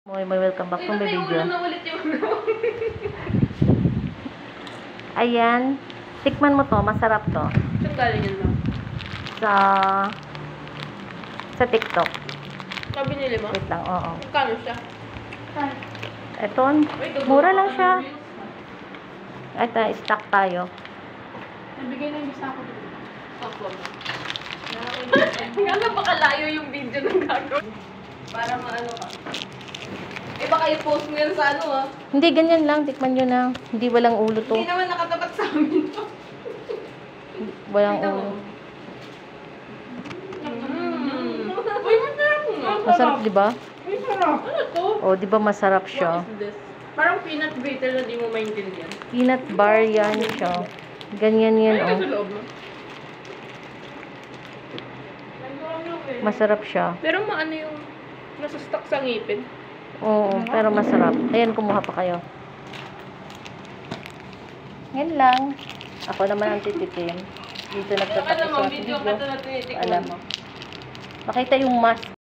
May welcome back to my video. Na ulit yung Ayan. Tikman mo to. Masarap to. Saan galing yan lang? Sa TikTok. Sabi nila mo? Wait lang. Oo. Kano siya? Ito. Mura lang siya. Ito. Stock tayo. Nabigay na yung isa ko dito. Ako mo. Kala baka layo yung video ng gagawin. Para maano ka. Eh baka i-post mo yan sa ano ah. Hindi, ganyan lang. Tikman nyo na. Hindi walang ulo to. Hindi naman nakatapat sa amin to. Walang Ito ulo. mo. Uy, masarap nga. Masarap, di ba? Masarap. Ano to? O, di ba masarap siya? What is this? Parang peanut butter na di mo maintindihan. Peanut bar yan siya. Ganyan yan, Ay, oh. sa loob mo. Masarap siya. Pero maano yung nasa stuck sa ngipin. Oo, pero masarap. Ayan, kumuha pa kayo. Yan lang. Ako naman ang titikim. Dito nagtatapos Alam mo, sa video video. ka ito na tinitikman Alam mo. mo. Makita yung mask.